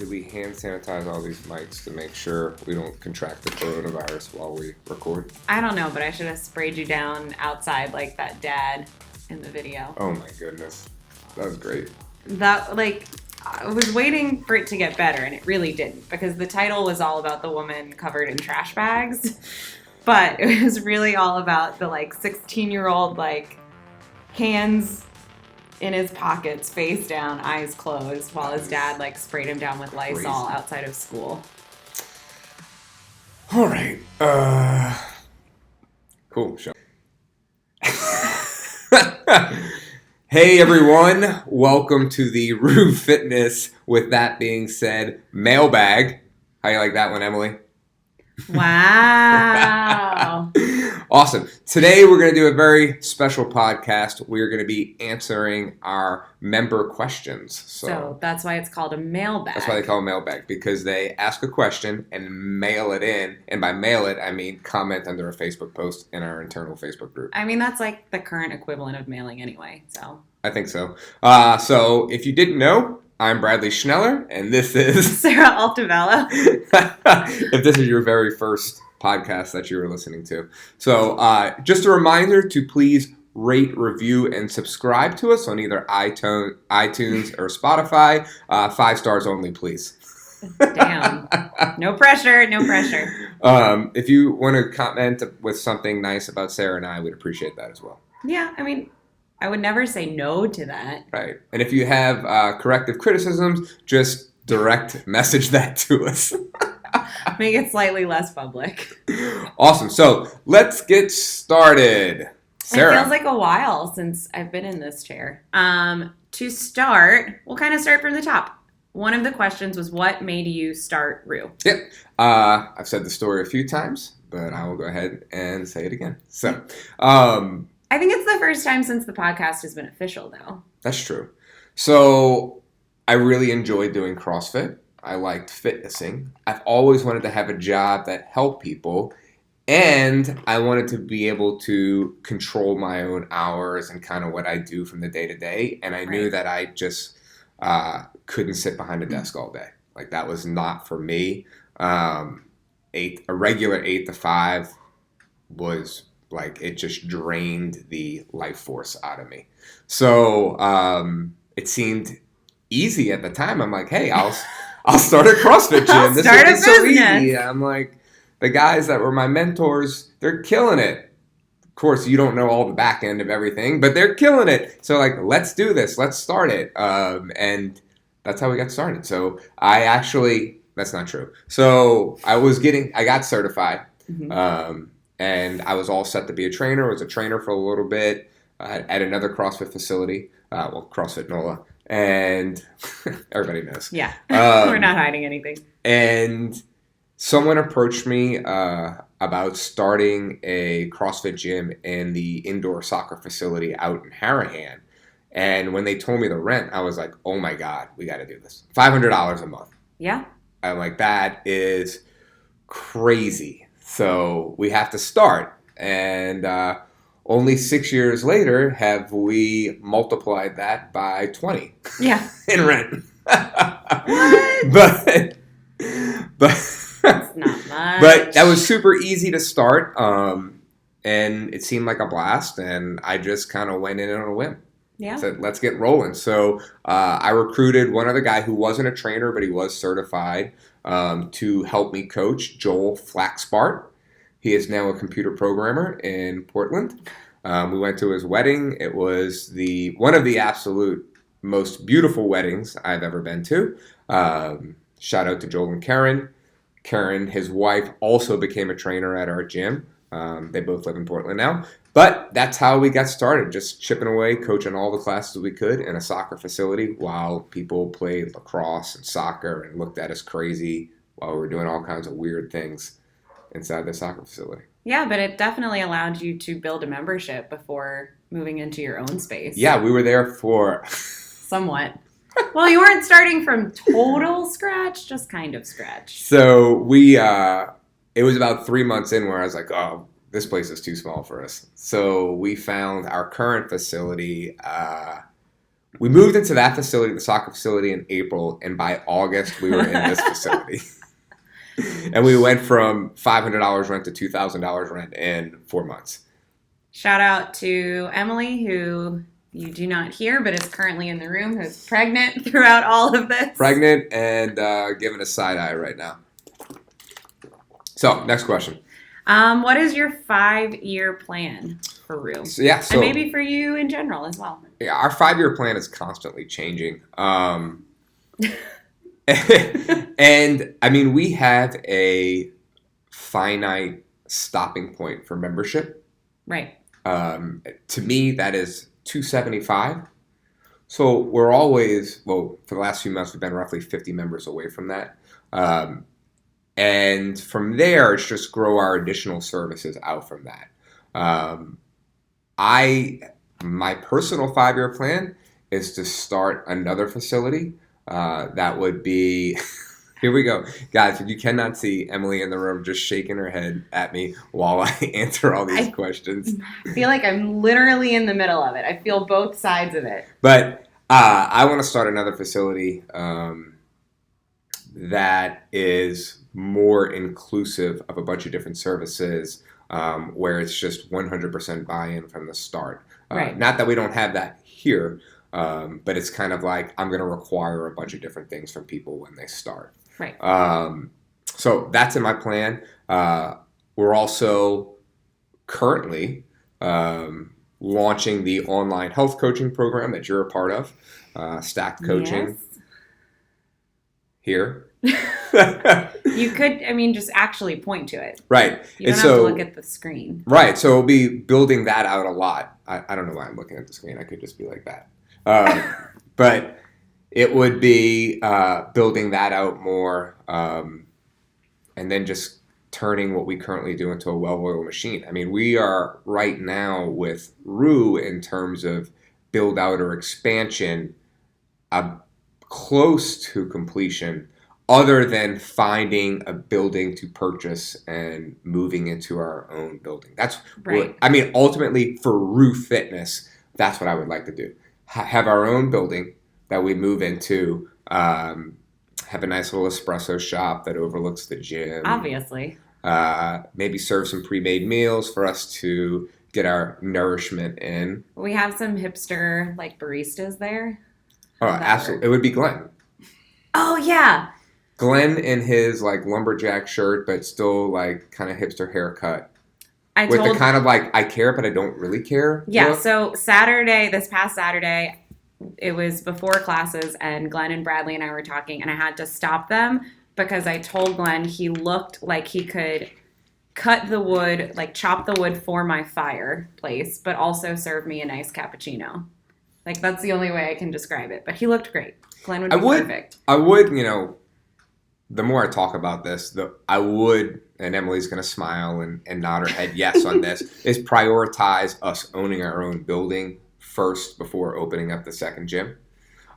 Did we hand sanitize all these mics to make sure we don't contract the coronavirus while we record? I don't know, but I should have sprayed you down outside like that dad in the video. Oh my goodness. That was great. I was waiting for it to get better, and it really didn't, because the title was all about the woman covered in trash bags, but it was really all about the 16-year-old hands in his pockets, face down, eyes closed, while his dad sprayed him down with Lysol outside of school. All right. Cool. Show. Hey everyone, welcome to the Roux Fitness, with that being said, mailbag. How you like that one, Emily? Wow. Awesome. Today we're going to do a very special podcast. We're going to be answering our member questions. So that's why it's called a mailbag. That's why they call it mailbag, because they ask a question and mail it in. And by mail it, I mean comment under a Facebook post in our internal Facebook group. I mean, that's the current equivalent of mailing anyway, so. I think so. So if you didn't know, I'm Bradley Schneller, and this is Sarah Altavella. If this is your very first podcast that you were listening to. So just a reminder to please rate, review, and subscribe to us on either iTunes or Spotify. 5 stars only, please. Damn. No pressure, no pressure. If you want to comment with something nice about Sarah and I, we'd appreciate that as well. Yeah, I mean, I would never say no to that. Right. And if you have corrective criticisms, just direct message that to us. Make it slightly less public. Awesome. So let's get started. Sarah. It feels like a while since I've been in this chair. To start, we'll kind of start from the top. One of the questions was, what made you start Roux? Yep. I've said the story a few times, but I will go ahead and say it again. So, I think it's the first time since the podcast has been official, though. That's true. So I really enjoyed doing CrossFit. I liked fitnessing. I've always wanted to have a job that helped people, and I wanted to be able to control my own hours and kind of what I do from the day to day. And I knew that I just couldn't sit behind a desk all day. That was not for me. A regular 8 to 5 was it just drained the life force out of me. So it seemed easy at the time. I'm like, hey, I'll start a CrossFit gym. This is so easy. I'm like, the guys that were my mentors, they're killing it. Of course, you don't know all the back end of everything, but they're killing it. So let's do this. Let's start it. And that's how we got started. So that's not true. So I got certified. Mm-hmm. And I was all set to be a trainer. I was a trainer for a little bit at another CrossFit facility. CrossFit NOLA. And everybody knows. Yeah, we're not hiding anything. And someone approached me about starting a CrossFit gym in the indoor soccer facility out in Harahan. And when they told me the rent, I was like, oh my God, we got to do this. $500 a month. Yeah. I'm like, that is crazy. So we have to start. And only 6 years later have we multiplied that by 20. Yeah. In rent. What? But that's not much. But that was super easy to start. And it seemed like a blast. And I just kind of went in on a whim. Yeah. Said, let's get rolling. So I recruited one other guy who wasn't a trainer, but he was certified, to help me coach, Joel Flaxbart. He is now a computer programmer in Portland. We went to his wedding. It was one of the absolute most beautiful weddings I've ever been to. Shout out to Joel and Karen. Karen, his wife, also became a trainer at our gym. They both live in Portland now. But that's how we got started, just chipping away, coaching all the classes we could in a soccer facility while people played lacrosse and soccer and looked at us crazy while we were doing all kinds of weird things inside the soccer facility. Yeah, but it definitely allowed you to build a membership before moving into your own space. Yeah, we were there for... Somewhat. Well, you weren't starting from total scratch, just kind of scratch. So it was about 3 months in where I was like, oh, this place is too small for us. So we found our current facility We moved into that facility, the soccer facility, in April, and by August we were in this facility. And we went from $500 rent to $2,000 rent in 4 months. Shout out to Emily, who you do not hear, but is currently in the room, who's pregnant throughout all of this. Pregnant and giving a side eye right now. So, next question. What is your 5-year plan for Roux? So and maybe for you in general as well. Yeah, our 5-year plan is constantly changing. And I mean, we have a finite stopping point for membership. Right. To me, that is $275. So we're always, well, for the last few months, we've been roughly 50 members away from that. And from there, it's just grow our additional services out from that. My personal 5-year plan is to start another facility. That would be, here we go. Guys, if you cannot see Emily in the room just shaking her head at me while I answer all these questions. I feel like I'm literally in the middle of it. I feel both sides of it. But I want to start another facility that is more inclusive of a bunch of different services, where it's just 100% buy-in from the start. Right. Not that we don't have that here, but it's kind of like I'm going to require a bunch of different things from people when they start. Right. So that's in my plan. We're also currently launching the online health coaching program that you're a part of, Stacked Coaching. Yes. Here. You could, just actually point to it. Right. You don't have to look at the screen. Right. So we'll be building that out a lot. I don't know why I'm looking at the screen. I could just be like that. But it would be building that out more, and then just turning what we currently do into a well-oiled machine. I mean, we are right now with Roux in terms of build out or expansion, close to completion, other than finding a building to purchase and moving into our own building. That's right. Ultimately for Roux Fitness, that's what I would like to do. Have our own building that we move into, have a nice little espresso shop that overlooks the gym. Obviously. Maybe serve some pre-made meals for us to get our nourishment in. We have some hipster baristas there. Oh, absolutely. It would be Glenn. Oh, yeah. Glenn in his lumberjack shirt, but still kind of hipster haircut. The kind of I care, but I don't really care. Yeah. Look. So this past Saturday, it was before classes, and Glenn and Bradley and I were talking, and I had to stop them because I told Glenn he looked like he could cut the wood, chop the wood for my fireplace, but also serve me a nice cappuccino. That's the only way I can describe it. But he looked great. Glenn would be perfect. I would, the more I talk about this, I would, and Emily's going to smile and nod her head yes on this, is prioritize us owning our own building first before opening up the second gym.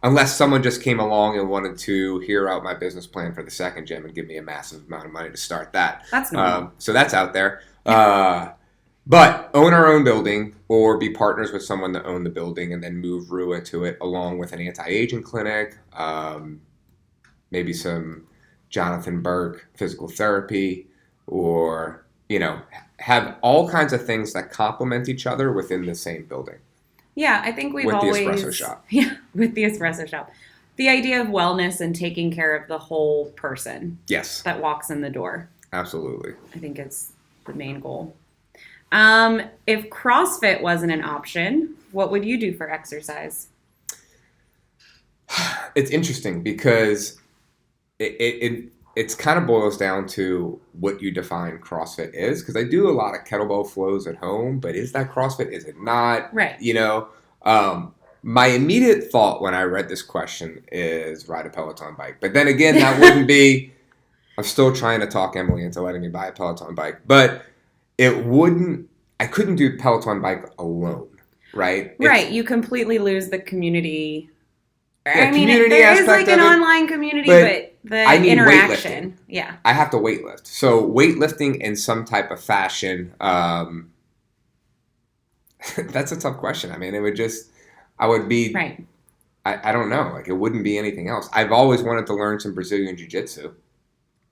Unless someone just came along and wanted to hear out my business plan for the second gym and give me a massive amount of money to start that. That's normal. So that's out there. But own our own building or be partners with someone to own the building and then move Roux into it along with an anti-aging clinic, maybe some Jonathan Burke physical therapy, or, have all kinds of things that complement each other within the same building. Yeah, I think we've with always... With the espresso shop. Yeah, with the espresso shop. The idea of wellness and taking care of the whole person. Yes. That walks in the door. Absolutely. I think it's the main goal. If CrossFit wasn't an option, what would you do for exercise? It's interesting because it's kind of boils down to what you define CrossFit is. Because I do a lot of kettlebell flows at home, but is that CrossFit? Is it not? Right. My immediate thought when I read this question is ride a Peloton bike. But then again, that wouldn't be... I'm still trying to talk Emily into letting me buy a Peloton bike. But it wouldn't... I couldn't do Peloton bike alone, right? Right. You completely lose the community... Yeah, there is an online community, but the interaction. Weightlifting. Yeah. I have to weightlift. So weightlifting in some type of fashion, that's a tough question. I mean, I would be... Right. I don't know. Like, it wouldn't be anything else. I've always wanted to learn some Brazilian Jiu-Jitsu.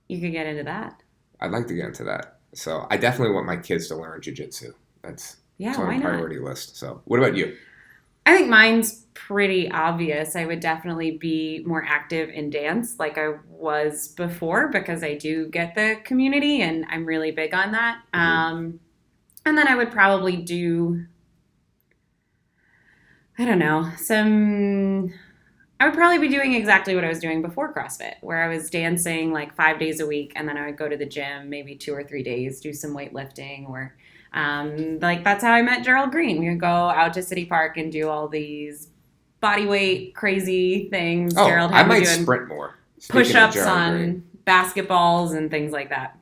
You could get into that. I'd like to get into that. So I definitely want my kids to learn Jiu-Jitsu. It's on why a not? priority list. So what about you? I think mine's pretty obvious. I would definitely be more active in dance like I was before because I do get the community and I'm really big on that. And then I would probably do, I don't know, I would probably be doing exactly what I was doing before CrossFit, where I was dancing like 5 days a week and then I would go to the gym maybe 2 or 3 days, do some weightlifting or like that's how I met Gerald Green. We would go out to City Park and do all these body weight crazy things. Oh, Gerald I had me might doing sprint more. Speaking of push-ups Gerald on Green. basketballs and things like that.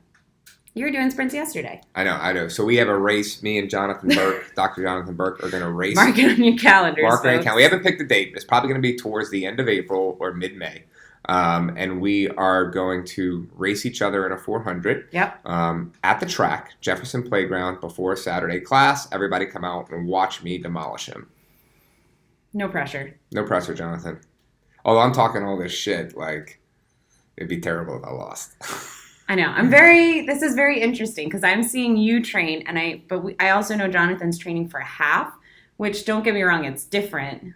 You were doing sprints yesterday. I know. So we have a race. Me and Jonathan Burke, Dr. Jonathan Burke, are going to race. Mark it on your calendars. Mark it on your calendar. We haven't picked a date. It's probably going to be towards the end of April or mid-May. And we are going to race each other in a 400. Yep. At the track, Jefferson Playground, before a Saturday class. Everybody come out and watch me demolish him. No pressure. No pressure, Jonathan. Although I'm talking all this shit, like, it'd be terrible if I lost. I know. This is very interesting because I'm seeing you train I also know Jonathan's training for a half, which don't get me wrong, it's different,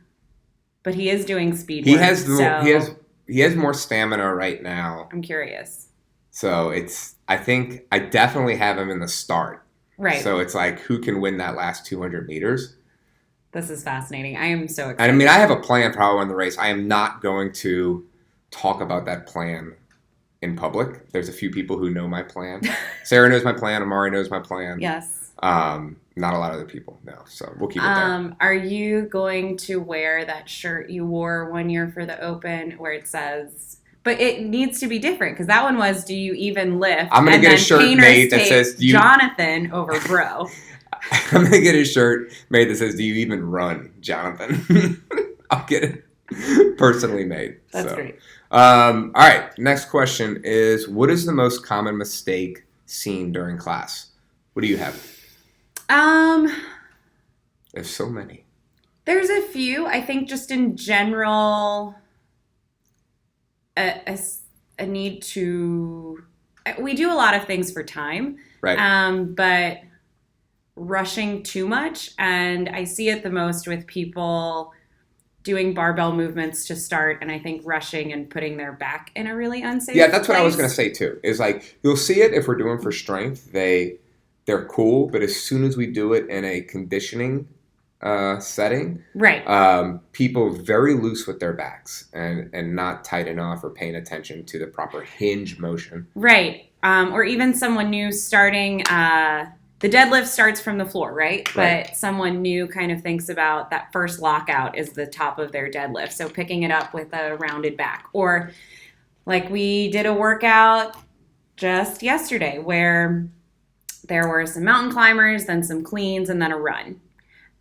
but he is doing speed work. He has more stamina right now. I'm curious. So I think I definitely have him in the start. Right. So it's like, who can win that last 200 meters? This is fascinating. I am so excited. And I mean, I have a plan for how I win the race. I am not going to talk about that plan in public. There's a few people who know my plan. Sarah knows my plan. Amari knows my plan. Yes. Not a lot of other people know. So we'll keep it there. Are you going to wear that shirt you wore one year for the Open where it says, but it needs to be different because that one was, do you even lift? I'm going to get a shirt made that says, Jonathan over bro. I'm going to get a shirt made that says, do you even run, Jonathan? I'll get it personally made. That's great. All right. Next question is, what is the most common mistake seen during class? What do you have? There's so many. There's a few. I think just in general, a need to. We do a lot of things for time, right? But rushing too much, and I see it the most with people doing barbell movements to start, and I think rushing and putting their back in a really unsafe. Yeah, that's what place. I was going to say too. Is like you'll see it if we're doing for strength. They're cool, but as soon as we do it in a conditioning setting, right? People very loose with their backs and not tight enough or paying attention to the proper hinge motion, right? Or even someone new starting. The deadlift starts from the floor, right? But someone new kind of thinks about that first lockout is the top of their deadlift, so picking it up with a rounded back, or like we did a workout just yesterday where there were some mountain climbers, then some cleans, and then a run.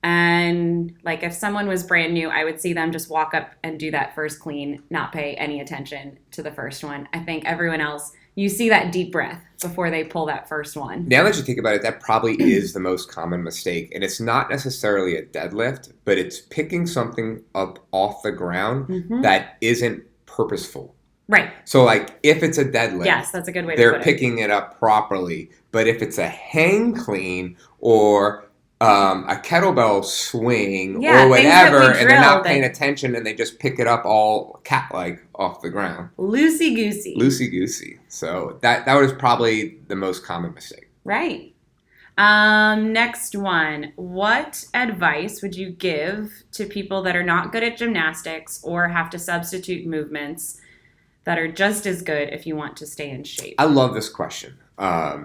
And like if someone was brand new, I would see them just walk up and do that first clean, not pay any attention to the first one. I think everyone else, you see that deep breath before they pull that first one. Now that you think about it, that probably is the most common mistake. And it's not necessarily a deadlift, but it's picking something up off the ground that isn't purposeful. Right. So, like, if it's a deadlift, yes, that's a good way to put it. They're picking it up properly. But if it's a hang clean or a kettlebell swing or whatever, and they're not paying attention and they just pick it up all cat-like off the ground. Loosey-goosey. Loosey-goosey. So that was probably the most common mistake. Right. Next one. What advice would you give to people that are not good at gymnastics or have to substitute movements that are just as good if you want to stay in shape? I love this question. I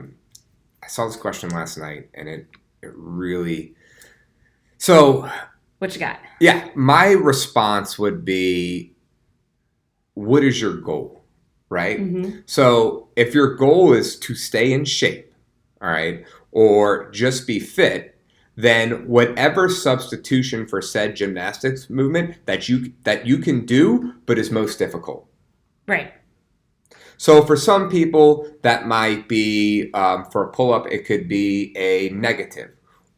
saw this question last night, and it really... So... What you got? Yeah, my response would be, what is your goal, right? So if your goal is to stay in shape, all right, or just be fit, then whatever substitution for said gymnastics movement that you can do, but is most difficult. Right. So for some people, that might be, for a pull-up, it could be a negative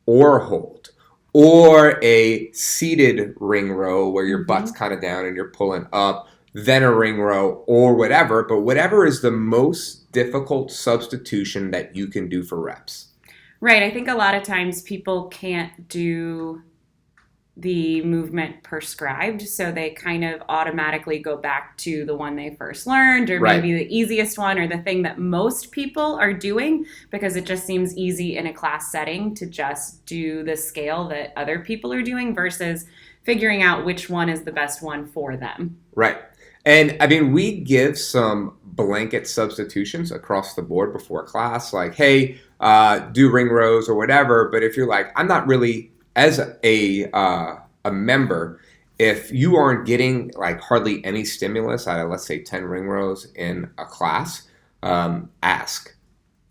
or a hold or a seated ring row where your butt's Mm-hmm. kind of down and you're pulling up, then a ring row or whatever. But whatever is the most difficult substitution that you can do for reps. Right. I think a lot of times people can't do the movement prescribed, so they kind of automatically go back to the one they first learned, or Right. maybe the easiest one, or the thing that most people are doing because it just seems easy in a class setting to just do the scale that other people are doing versus figuring out which one is the best one for them. Right. And I mean, we give some blanket substitutions across the board before class, like, hey, do ring rows or whatever. But if you're like, I'm not really, as a member, if you aren't getting like hardly any stimulus out of, let's say, 10 ring rows in a class, ask.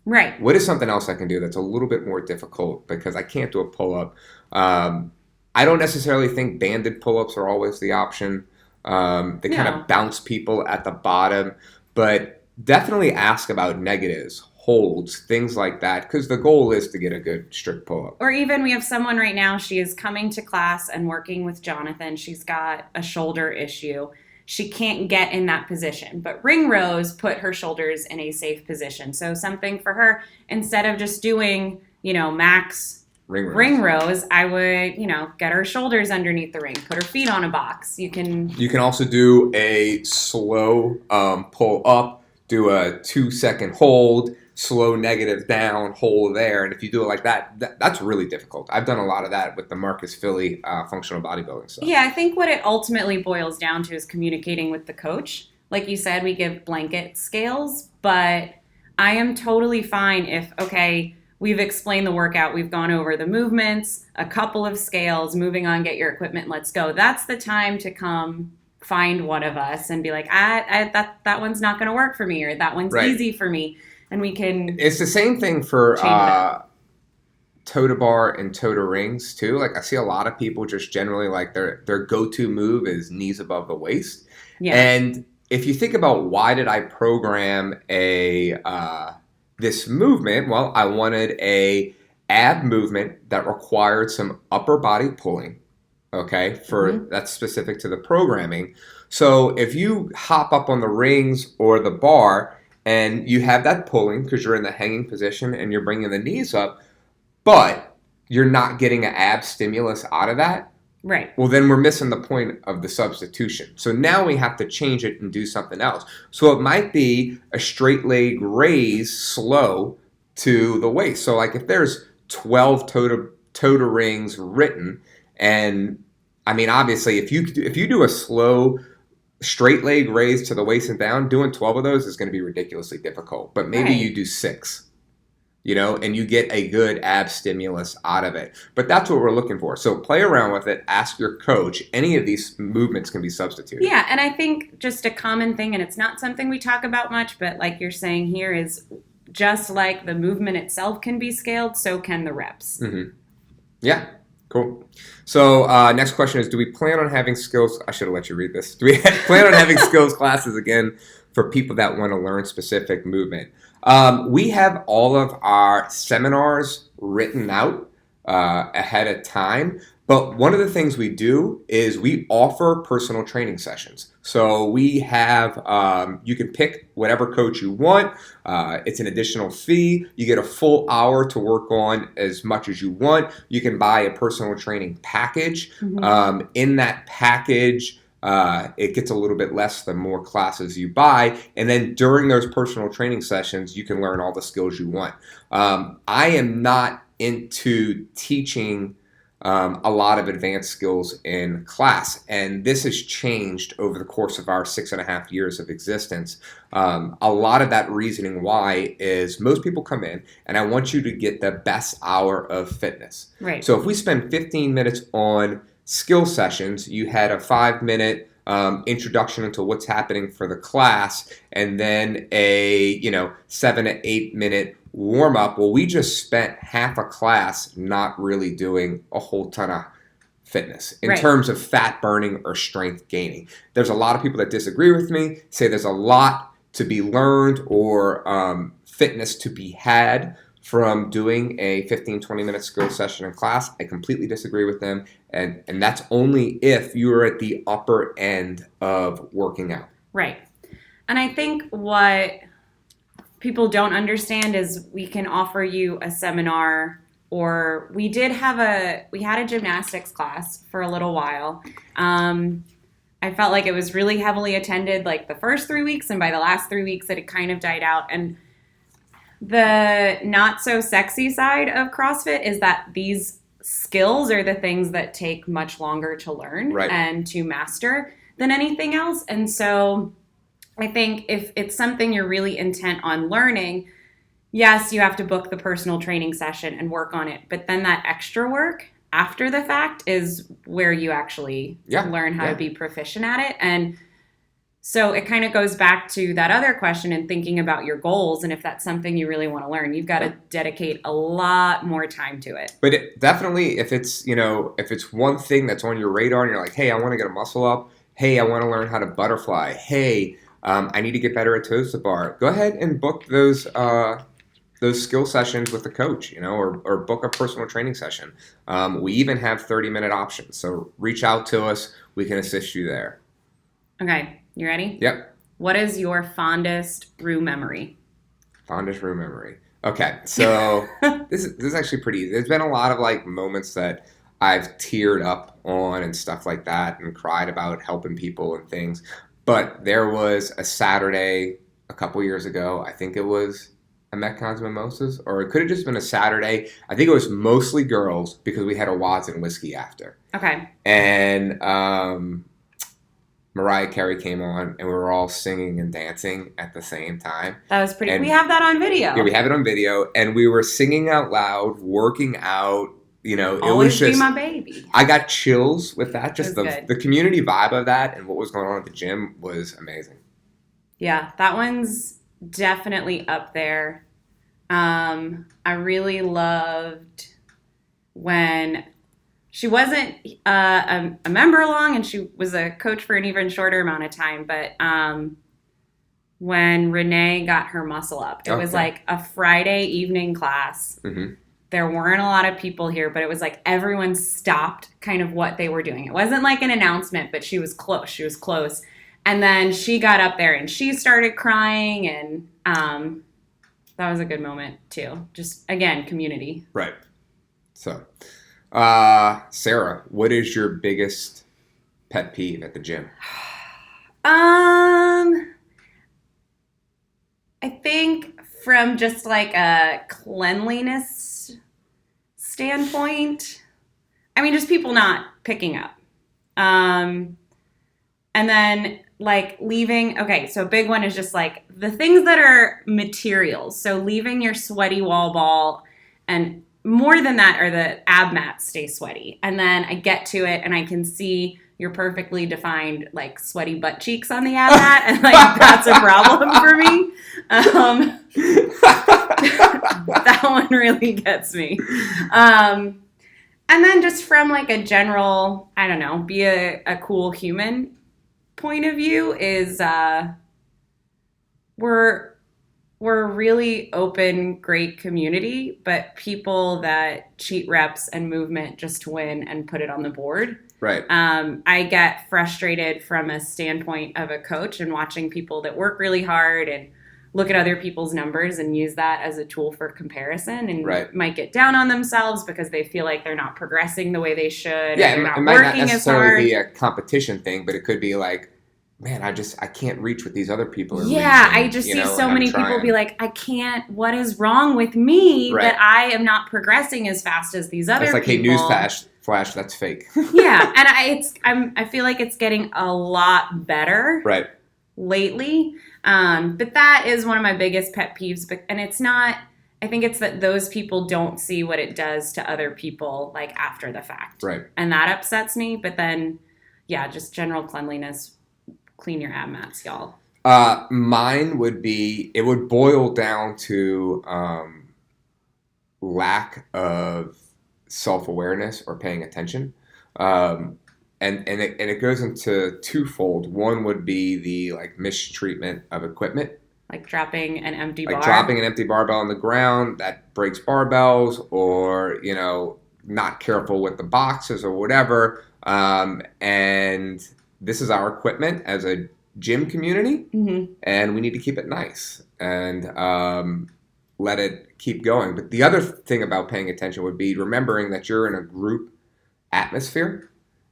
Right. What is something else I can do that's a little bit more difficult because I can't do a pull up? I don't necessarily think banded pull ups are always the option. They kind No. of bounce people at the bottom, but definitely ask about negatives, holds, things like that, because the goal is to get a good strict pull up. Or even we have someone right now, she is coming to class and working with Jonathan. She's got a shoulder issue. She can't get in that position, but ring rows put her shoulders in a safe position. So something for her, instead of just doing, max ring rows, I would, get her shoulders underneath the ring, put her feet on a box. You can also do a slow pull up, do a 2-second hold, slow negative down, hold there. And if you do it like that, that's really difficult. I've done a lot of that with the Marcus Philly functional bodybuilding stuff. Yeah, I think what it ultimately boils down to is communicating with the coach. Like you said, we give blanket scales, but I am totally fine if, okay, we've explained the workout, we've gone over the movements, a couple of scales, moving on, get your equipment, let's go. That's the time to come find one of us and be like, that one's not going to work for me, or that one's easy for me. And we can. It's the same thing for change it up. toe to bar and toe to rings too. Like I see a lot of people just generally like their go-to move is knees above the waist. Yeah. And if you think about why did I program this movement, well, I wanted a ab movement that required some upper body pulling. Okay, that's specific to the programming. So if you hop up on the rings or the bar and you have that pulling because you're in the hanging position and you're bringing the knees up, but you're not getting an ab stimulus out of that, right? Well, then we're missing the point of the substitution. So now we have to change it and do something else. So it might be a straight leg raise slow to the waist. So like if there's 12 toe to rings written, and I mean obviously if you do a slow straight leg raise to the waist and down, doing 12 of those is going to be ridiculously difficult. But maybe you do 6. And you get a good ab stimulus out of it. But that's what we're looking for. So play around with it. Ask your coach. Any of these movements can be substituted. Yeah, and I think just a common thing, and it's not something we talk about much, but like you're saying here, is just like the movement itself can be scaled, so can the reps. Mm-hmm. Yeah, cool. So next question is, do we plan on having skills? I should have let you read this. Do we plan on having skills classes again for people that want to learn specific movement? We have all of our seminars written out ahead of time, but one of the things we do is we offer personal training sessions. So we have, you can pick whatever coach you want. It's an additional fee. You get a full hour to work on as much as you want. You can buy a personal training package. Mm-hmm. In that package, it gets a little bit less the more classes you buy. And then during those personal training sessions, you can learn all the skills you want. I am not into teaching a lot of advanced skills in class. And this has changed over the course of our 6.5 years of existence. A lot of that reasoning why is most people come in and I want you to get the best hour of fitness. Right. So if we spend 15 minutes on skill sessions, you had a 5-minute introduction into what's happening for the class, and then a 7 to 8 minute warm up. Well, we just spent half a class not really doing a whole ton of fitness in terms of fat burning or strength gaining. There's a lot of people that disagree with me, say there's a lot to be learned or fitness to be had from doing a 15-20 minute skill session in class. I completely disagree with them. And that's only if you're at the upper end of working out. Right. And I think what people don't understand is we can offer you a seminar, or we had a gymnastics class for a little while. I felt like it was really heavily attended like the first 3 weeks, and by the last 3 weeks it had kind of died out. And the not so sexy side of CrossFit is that these skills are the things that take much longer to learn and to master than anything else. And so I think if it's something you're really intent on learning, yes, you have to book the personal training session and work on it. But then that extra work after the fact is where you actually learn how to be proficient at it. And so it kind of goes back to that other question and thinking about your goals. And if that's something you really want to learn, you've got to dedicate a lot more time to it. But definitely, if it's one thing that's on your radar and you're like, hey, I want to get a muscle up. Hey, I want to learn how to butterfly. Hey, I need to get better at toes to bar. Go ahead and book those skill sessions with the coach, or book a personal training session. We even have 30-minute options. So reach out to us. We can assist you there. Okay. You ready? Yep. What is your fondest Roux memory? Fondest Roux memory. Okay. So this is actually pretty easy. There's been a lot of like moments that I've teared up on and stuff like that and cried about helping people and things. But there was a Saturday a couple years ago. I think it was a Metcons Mimosas, or it could have just been a Saturday. I think it was mostly girls because we had a Watts and whiskey after. Okay. And Mariah Carey came on, and we were all singing and dancing at the same time. That was pretty. We have that on video. Yeah, we have it on video, and we were singing out loud, working out. It Always was just be my baby. I got chills with that. Just the community vibe of that and what was going on at the gym was amazing. Yeah, that one's definitely up there. I really loved when she wasn't a member long, and she was a coach for an even shorter amount of time. But when Renee got her muscle up, it was like a Friday evening class. Mm-hmm. There weren't a lot of people here, but it was like everyone stopped kind of what they were doing. It wasn't like an announcement, but she was close. And then she got up there and she started crying, and that was a good moment too. Just, again, community. Right. So, Sarah, what is your biggest pet peeve at the gym? I think from just like a cleanliness standpoint, just people not picking up. And then like leaving, okay, so a big one is just like the things that are materials. So leaving your sweaty wall ball, and more than that are the ab mats stay sweaty. And then I get to it and I can see your perfectly defined like sweaty butt cheeks on the ab mat, and like that's a problem for me. That one really gets me. And then just from like a general, I don't know, be a cool human point of view is we're a really open, great community, but people that cheat reps and movement just to win and put it on the board. Right. I get frustrated from a standpoint of a coach and watching people that work really hard and look at other people's numbers and use that as a tool for comparison, and might get down on themselves because they feel like they're not progressing the way they should. Yeah, they're it not might working not as necessarily hard. be a competition thing, but it could be like, man, I can't reach what these other people are reaching. I just see so many people be like, I can't, what is wrong with me that I am not progressing as fast as these other people? It's like, hey, news flash, that's fake. Yeah, and I feel like it's getting a lot better lately. But that is one of my biggest pet peeves. And it's not, I think it's that those people don't see what it does to other people like after the fact. Right. And that upsets me. But then, just general cleanliness. Clean your ab mats, y'all. Mine would be, it would boil down to lack of self-awareness or paying attention. And it goes into twofold. One would be the like mistreatment of equipment. Like dropping an empty Like bar? dropping an empty barbell on the ground that breaks barbells, or, not careful with the boxes or whatever. And this is our equipment as a gym community, Mm-hmm. and we need to keep it nice and let it keep going. But the other thing about paying attention would be remembering that you're in a group atmosphere,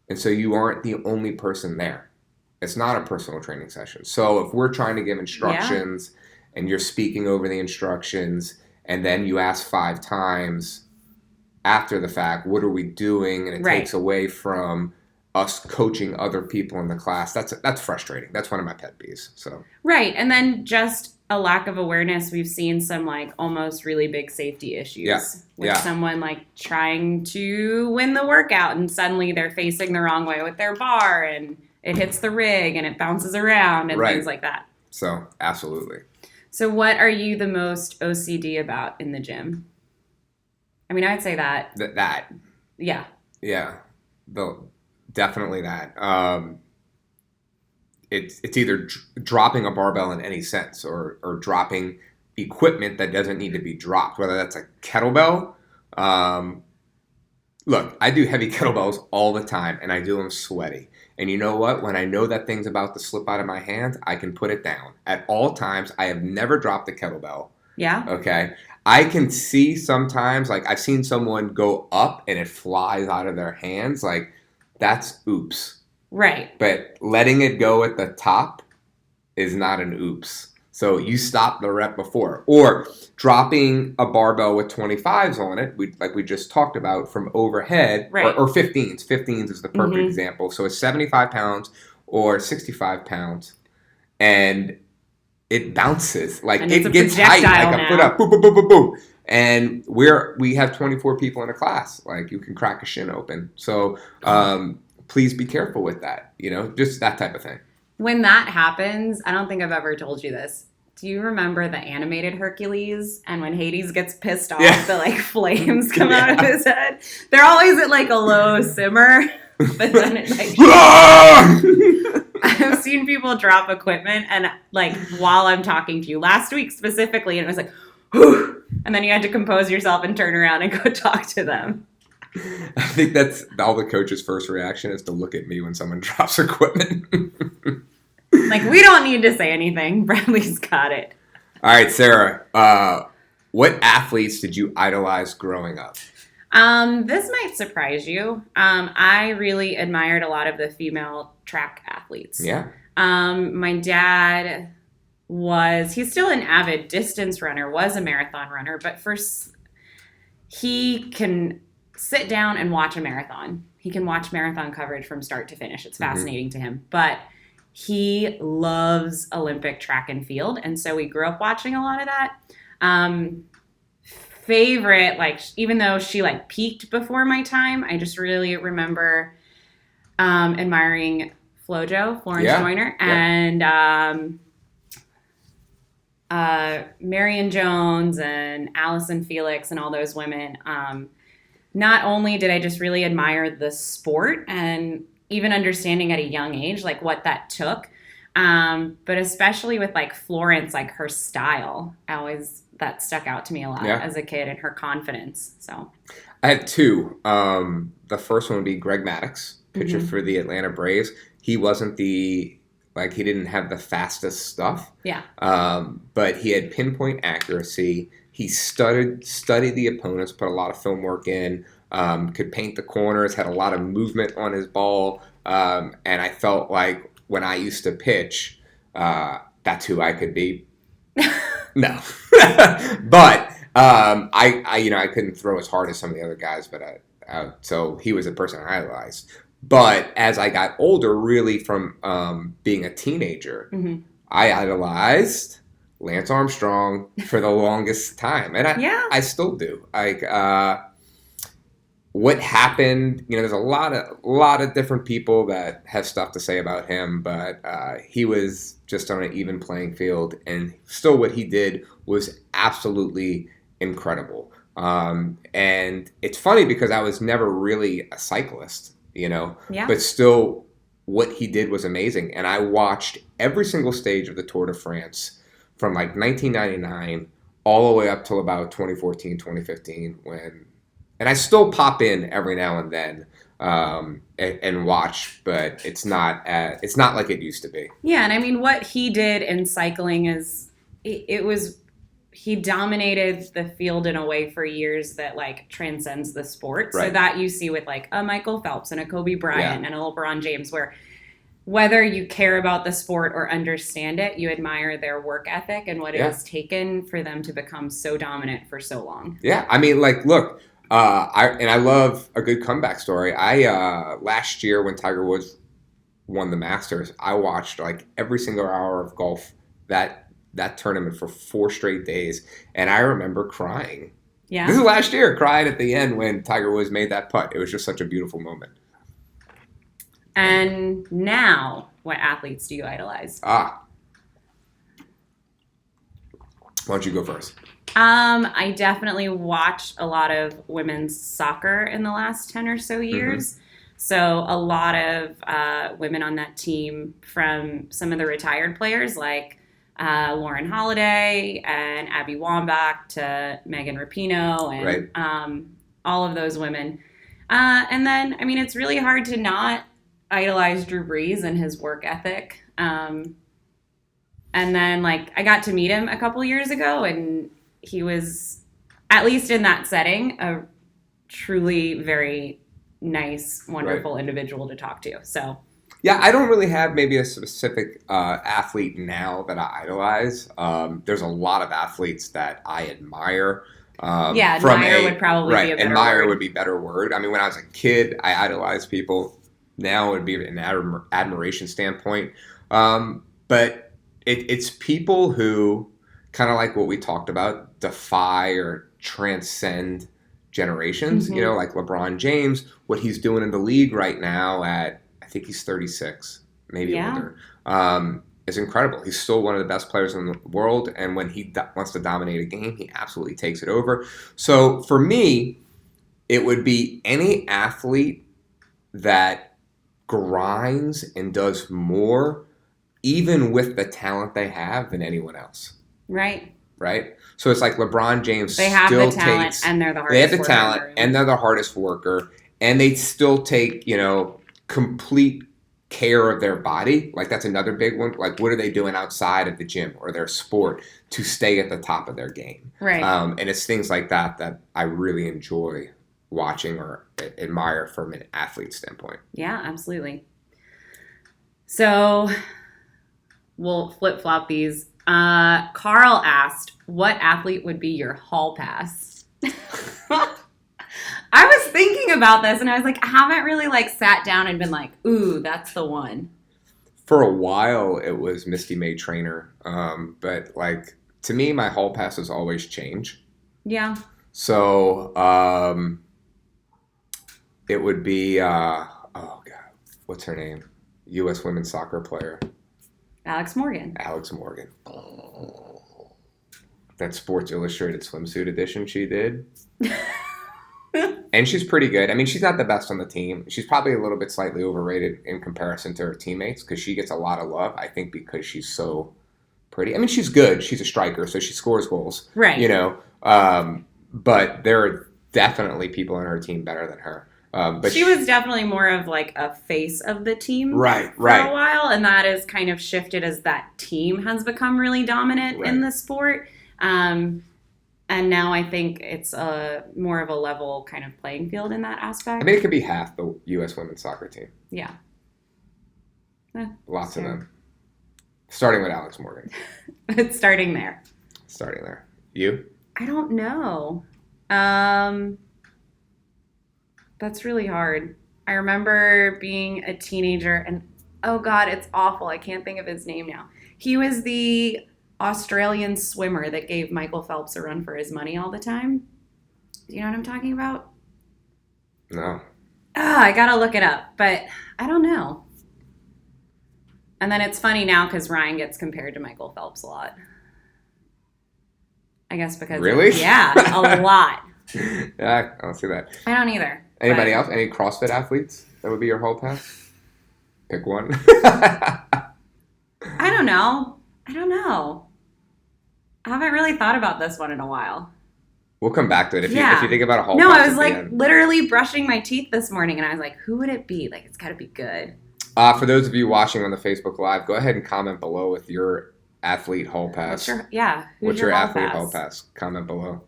and so you aren't the only person there. It's not a personal training session. So if we're trying to give instructions and you're speaking over the instructions, and then you ask 5 times after the fact, what are we doing? And it Right. takes away from us coaching other people in the class. That's frustrating. That's one of my pet peeves. So Right. And then just a lack of awareness. We've seen some like almost really big safety issues with someone like trying to win the workout and suddenly they're facing the wrong way with their bar and it hits the rig and it bounces around and things like that. So absolutely. So what are you the most OCD about in the gym? I mean, I'd say that. That. Yeah. Yeah. Definitely that. It's either dropping a barbell in any sense or dropping equipment that doesn't need to be dropped, whether that's a kettlebell. Look, I do heavy kettlebells all the time, and I do them sweaty. And you know what? When I know that thing's about to slip out of my hand, I can put it down. At all times, I have never dropped a kettlebell. Yeah. Okay. I can see sometimes, like I've seen someone go up and it flies out of their hands. Like, that's oops. Right. But letting it go at the top is not an oops. So you stop the rep before. Or dropping a barbell with 25s on it, like we just talked about, from overhead, or 15s. 15s is the perfect example. So it's 75 pounds or 65 pounds, and it bounces. Like, it gets height, like a foot up, boom, boom, boom, boom, boom. And we have 24 people in a class. Like, you can crack a shin open. So please be careful with that, just that type of thing. When that happens, I don't think I've ever told you this. Do you remember the animated Hercules? And when Hades gets pissed off, the like flames come out of his head. They're always at like a low simmer, but then it like. I've seen people drop equipment, and like while I'm talking to you last week specifically, and it was like, whew, and then you had to compose yourself and turn around and go talk to them. I think that's all the coach's first reaction is to look at me when someone drops equipment. Like, we don't need to say anything. Bradley's got it. All right, Sarah. What athletes did you idolize growing up? This might surprise you. I really admired a lot of the female track athletes. Yeah. My dad he's still an avid distance runner, was a marathon runner, but he can sit down and watch a marathon. He can watch marathon coverage from start to finish. It's fascinating to him. But he loves Olympic track and field. And so we grew up watching a lot of that. Favorite, like, even though she like peaked before my time, I just really remember admiring Florence Joyner, and Marion Jones and Allison Felix and all those women. Not only did I just really admire the sport and even understanding at a young age, like what that took, but especially with like Florence, like her style, that stuck out to me a lot as a kid, and her confidence. So I had 2. The first one would be Greg Maddux, pitcher for the Atlanta Braves. He wasn't he didn't have the fastest stuff. Yeah. But he had pinpoint accuracy. He studied the opponents, put a lot of film work in, could paint the corners, had a lot of movement on his ball. And I felt like when I used to pitch, that's who I could be. No. But I couldn't throw as hard as some of the other guys, but so he was a person I idolized. But as I got older, really from being a teenager, I idolized Lance Armstrong for the longest time. And I still do. Like, what happened, there's a lot of different people that have stuff to say about him, but he was just on an even playing field, and still what he did was absolutely incredible. And it's funny because I was never really a cyclist, but still what he did was amazing. And I watched every single stage of the Tour de France from like 1999 all the way up till about 2014, 2015 and I still pop in every now and then and watch, but it's not like it used to be. Yeah, and I mean, what he did in cycling is it was he dominated the field in a way for years that like transcends the sport. Right. So that you see with like a Michael Phelps and a Kobe Bryant and a LeBron James, where whether you care about the sport or understand it, you admire their work ethic and what it has taken for them to become so dominant for so long. Yeah, I mean, like, look, I love a good comeback story. I last year when Tiger Woods won the Masters, I watched like every single hour of golf that tournament for 4 straight days, and I remember crying. Yeah, this is last year, crying at the end when Tiger Woods made that putt. It was just such a beautiful moment. And now, what athletes do you idolize? Why don't you go first? I definitely watched a lot of women's soccer in the last 10 or so years. Mm-hmm. So a lot of women on that team, from some of the retired players like Lauren Holiday and Abby Wambach to Megan Rapinoe and all of those women. And then, I mean, it's really hard to not idolize Drew Brees and his work ethic. And then, like, I got to meet him a couple years ago, and he was, at least in that setting, a truly very nice, wonderful individual to talk to. So, yeah, I don't really have maybe a specific athlete now that I idolize. There's a lot of athletes that I admire. Admire would probably be a better admire word. Would be a better word. I mean, when I was a kid, I idolized people. Now it would be an admiration standpoint. But it's people who, kind of like what we talked about, defy or transcend generations. Mm-hmm. You know, like LeBron James, what he's doing in the league right now at, I think he's 36, maybe older, is incredible. He's still one of the best players in the world, and when he wants to dominate a game, he absolutely takes it over. So for me, it would be any athlete that grinds and does more, even with the talent they have, than anyone else. Right. So it's like LeBron James. They have the talent, and they're the hardest. They have the talent, and they're the hardest worker, and they still take, complete care of their body. Like, that's another big one. Like, what are they doing outside of the gym or their sport to stay at the top of their game? Right. And it's things like that I really enjoy watching or admire from an athlete standpoint. Yeah, absolutely. So we'll flip-flop these. Carl asked, what athlete would be your hall pass? I was thinking about this, and I was like, I haven't really sat down and been like, ooh, that's the one. For a while, it was Misty May Trainer. But to me, my hall passes always change. Yeah. So it would be, what's her name? U.S. women's soccer player. Alex Morgan. That Sports Illustrated swimsuit edition she did. And she's pretty good. I mean, she's not the best on the team. She's probably a little bit slightly overrated in comparison to her teammates because she gets a lot of love, I think, because she's so pretty. I mean, she's good. She's a striker, so she scores goals. Right. But there are definitely people on her team better than her. But she was definitely more of a face of the team for a while, and that has kind of shifted as that team has become really dominant in the sport. And now I think it's more of a level kind of playing field in that aspect. I mean, it could be half the U.S. women's soccer team. Yeah. Lots of them. Starting with Alex Morgan. It's starting there. You? I don't know. That's really hard. I remember being a teenager and, oh God, it's awful. I can't think of his name now. He was the Australian swimmer that gave Michael Phelps a run for his money all the time. Do you know what I'm talking about? No. I gotta look it up, but I don't know. And then it's funny now because Ryan gets compared to Michael Phelps a lot. I guess because... Really? Yeah, a lot. Yeah, I don't see that. I don't either. Anybody else? Any CrossFit athletes that would be your hall pass? Pick one. I don't know. I haven't really thought about this one in a while. We'll come back to it. If you think about a hall No, pass I was at the like end. literally brushing my teeth this morning and I was like, who would it be? Like, it's got to be good. For those of you watching on the Facebook Live, go ahead and comment below with your athlete hall pass. Who's your athlete hall pass? Comment below.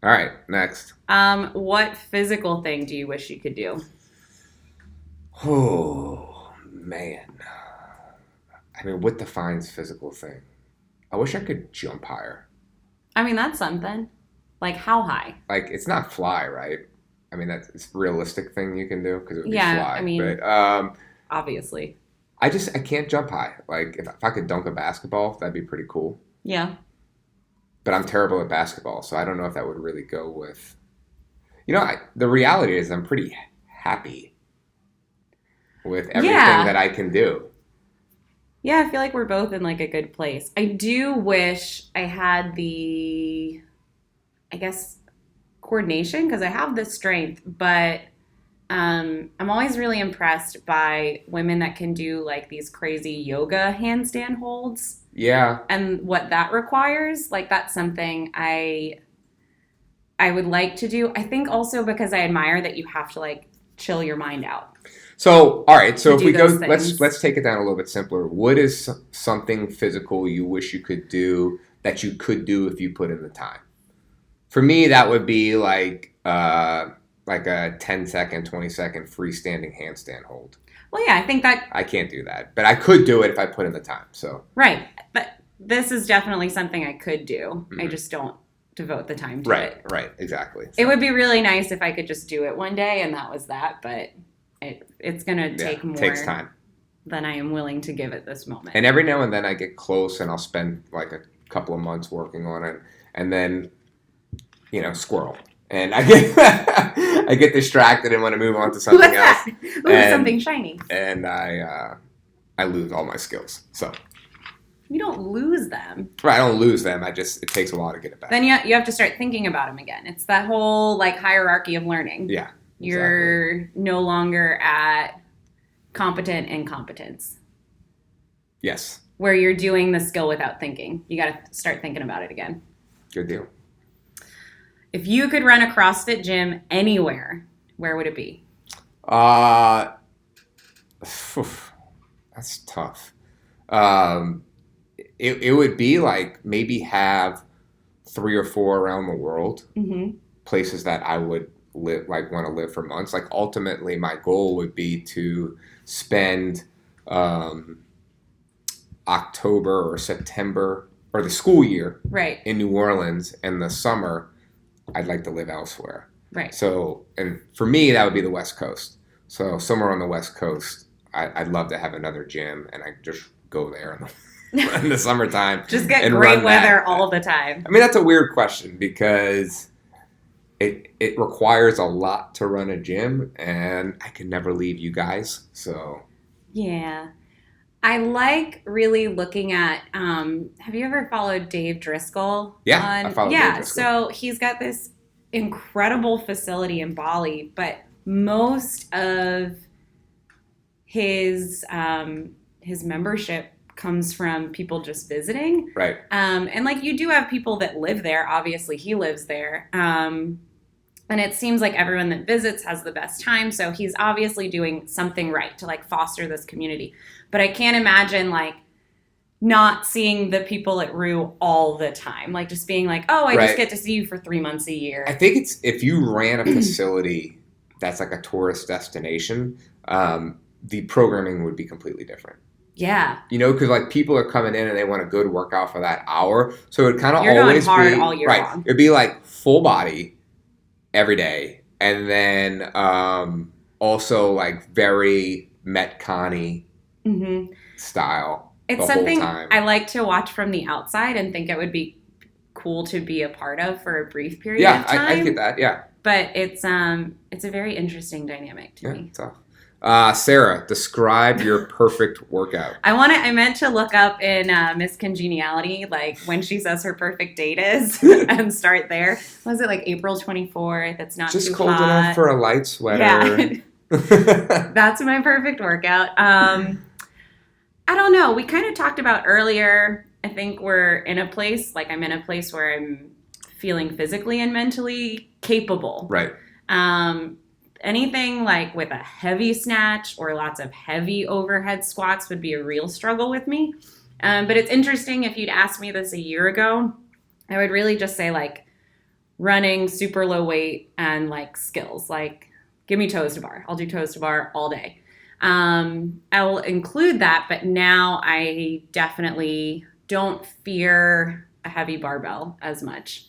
All right, next. What physical thing do you wish you could do? Oh, man. I mean, what defines physical thing? I wish I could jump higher. I mean, that's something. Like, how high? Like, it's not fly, right? I mean, it's a realistic thing you can do because it would be fly. I mean, but, obviously. I can't jump high. Like, if I could dunk a basketball, that'd be pretty cool. Yeah. But I'm terrible at basketball, so I don't know if that would really go with... the reality is I'm pretty happy with everything that I can do. Yeah, I feel like we're both in, like, a good place. I do wish I had the, I guess, coordination, because I have the strength, but I'm always really impressed by women that can do, like, these crazy yoga handstand holds. Yeah. And what that requires. Like, that's something I would like to do. I think also because I admire that you have to, like, chill your mind out. So, all right. So if we go, things. let's take it down a little bit simpler. What is something physical you wish you could do that you could do if you put in the time? For me, that would be like a 10-second, 20-second freestanding handstand hold. Well, yeah, I think that... I can't do that, but I could do it if I put in the time. So right, but this is definitely something I could do. Mm-hmm. I just don't devote the time to it. Right, exactly. So. It would be really nice if I could just do it one day and that was that, but it's going to take more takes time than I am willing to give at this moment. And every now and then I get close and I'll spend like a couple of months working on it, and then squirrel. And I get distracted and want to move on to something else. Something shiny. And I lose all my skills. So you don't lose them. Right, I don't lose them. It takes a while to get it back. Then you have to start thinking about them again. It's that whole like hierarchy of learning. Yeah. You're no longer at competent incompetence. Yes. Where you're doing the skill without thinking. You got to start thinking about it again. Good deal. If you could run a CrossFit gym anywhere, where would it be? That's tough. It would be like maybe have 3 or 4 around the world, mm-hmm. places that I would want to live for months. Like ultimately, my goal would be to spend October or September or the school year in New Orleans, and the summer I'd like to live elsewhere. Right. So, and for me, that would be the West Coast. So somewhere on the West Coast, I'd love to have another gym, and I just go there in the summertime. Just get great weather all the time. I mean, that's a weird question because it requires a lot to run a gym, and I can never leave you guys. So yeah. I like really looking at, have you ever followed Dave Driscoll? Yeah, I follow Dave Driscoll. So he's got this incredible facility in Bali, but most of his membership comes from people just visiting. Right. And like you do have people that live there. Obviously, he lives there. And it seems like everyone that visits has the best time. So he's obviously doing something right to like foster this community. But I can't imagine like not seeing the people at Roux all the time. Like just being like, oh, I just get to see you for 3 months a year. I think it's if you ran a facility that's like a tourist destination, the programming would be completely different. Yeah. Because like people are coming in and they want a good workout for that hour. So it kind of going always hard be all year long. It'd be like full body every day, and then also like very Metcon-y style. It's something I like to watch from the outside and think it would be cool to be a part of for a brief period of time. I get that. Yeah, but it's a very interesting dynamic to me. Tough. Sarah, describe your perfect workout. I meant to look up in Miss Congeniality, like when she says her perfect date is, and start there. Was it like April 24th? It's not just too cold hot. enough for a light sweater. Yeah, that's my perfect workout. I don't know. We kind of talked about earlier I think we're in a place, like I'm in a place where I'm feeling physically and mentally capable. Right. Anything like with a heavy snatch or lots of heavy overhead squats would be a real struggle with me. But it's interesting, if you'd asked me this a year ago, I would really just say like running, super low weight, and like skills. Like, give me toes to bar. I'll do toes to bar all day. I'll include that, but now I definitely don't fear a heavy barbell as much.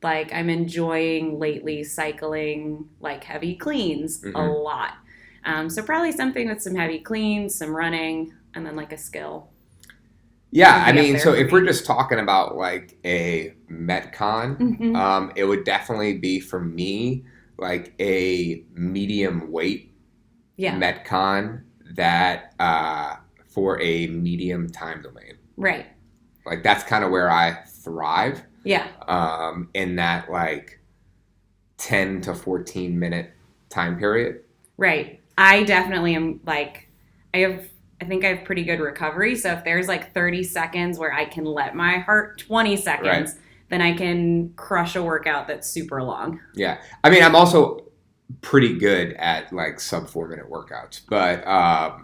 Like, I'm enjoying lately cycling like heavy cleans a lot. So probably something with some heavy cleans, some running, and then like a skill. Yeah, I mean, so if we're just talking about like a Metcon, it would definitely be for me like a medium weight Metcon that for a medium time domain. Right. Like that's kind of where I thrive. Yeah. In that like 10 to 14 minute time period. Right. I definitely am like, I think I have pretty good recovery. So if there's like 30 seconds where I can let my heart, 20 seconds, then I can crush a workout that's super long. Yeah. I mean, I'm also pretty good at like sub 4-minute workouts, but I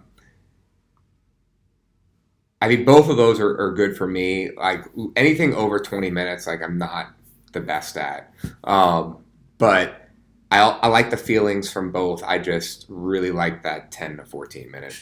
mean, both of those are good for me. Like anything over 20 minutes, like I'm not the best at. But I like the feelings from both. I just really like that 10 to 14 minute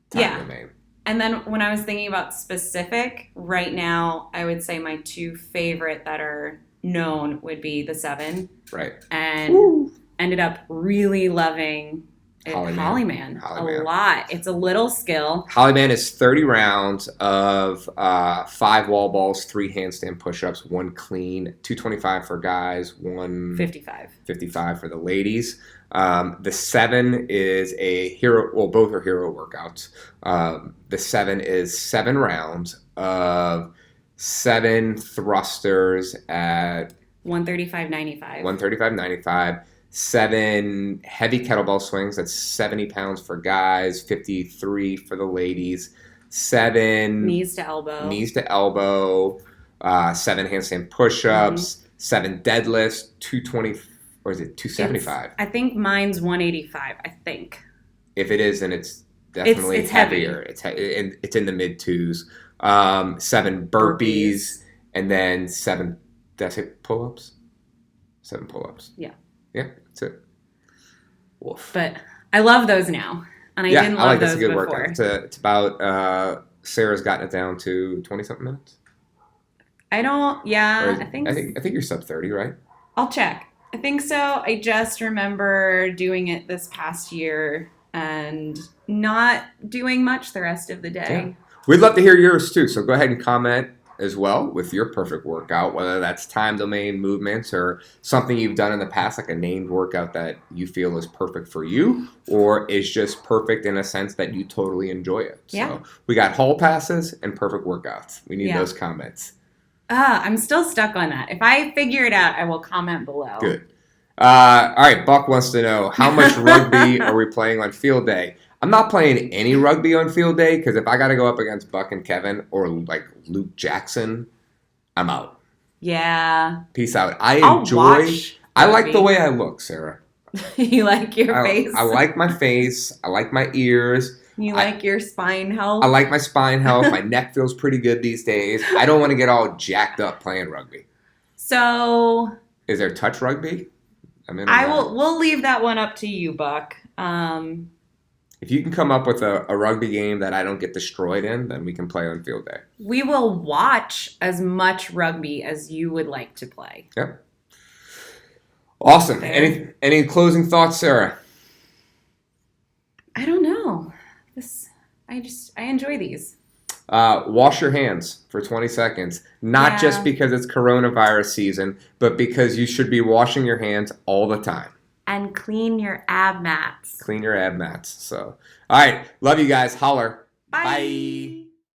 time domain. And then when I was thinking about specific, right now, I would say my two favorite that are known would be the 7. Right. And ended up really loving Hollyman a lot. It's a little skill. Hollyman is 30 rounds of 5 wall balls, 3 handstand push-ups, 1 clean, 225 for guys, 155 for the ladies. The 7 is a hero. Well, both are hero workouts. The 7 is 7 rounds of 7 thrusters at 135.95. 135.95. 7 heavy kettlebell swings. That's 70 pounds for guys, 53 for the ladies. 7 knees to elbow. 7 handstand push-ups. 7 deadlifts. 220, or is it 275? I think mine's 185. I think. If it is, then it's definitely it's heavier. Heavy. It's in the mid 2s. 7 burpees, and then 7. Did I say pull-ups? 7 pull-ups. Yeah. Yeah, that's it. Wolf. But I love those now, and I didn't love those before. Workout. It's about Sarah's gotten it down to 20-something minutes. I don't. Yeah, I think you're sub 30, right? I'll check. I think so. I just remember doing it this past year and not doing much the rest of the day. Yeah. We'd love to hear yours too. So go ahead and comment as well with your perfect workout, whether that's time domain movements or something you've done in the past, like a named workout that you feel is perfect for you or is just perfect in a sense that you totally enjoy it. Yeah. So we got hall passes and perfect workouts. We need those comments. I'm still stuck on that. If I figure it out, I will comment below. Good. All right, Buck wants to know, how much rugby are we playing on field day? I'm not playing any rugby on field day because if I got to go up against Buck and Kevin or like Luke Jackson, I'm out. Yeah. Peace out. I like the way I look, Sarah. You like your face? I like my face. I like my ears. You like your spine health? I like my spine health. My neck feels pretty good these days. I don't want to get all jacked up playing rugby. So. Is there touch rugby? We'll leave that one up to you, Buck. If you can come up with a rugby game that I don't get destroyed in, then we can play on field day. We will watch as much rugby as you would like to play. Yep. Awesome. Any closing thoughts, Sarah? I don't know. I enjoy these. Wash your hands for 20 seconds. Not just because it's coronavirus season, but because you should be washing your hands all the time. And clean your ab mats. So, all right. Love you guys. Holler. Bye. Bye.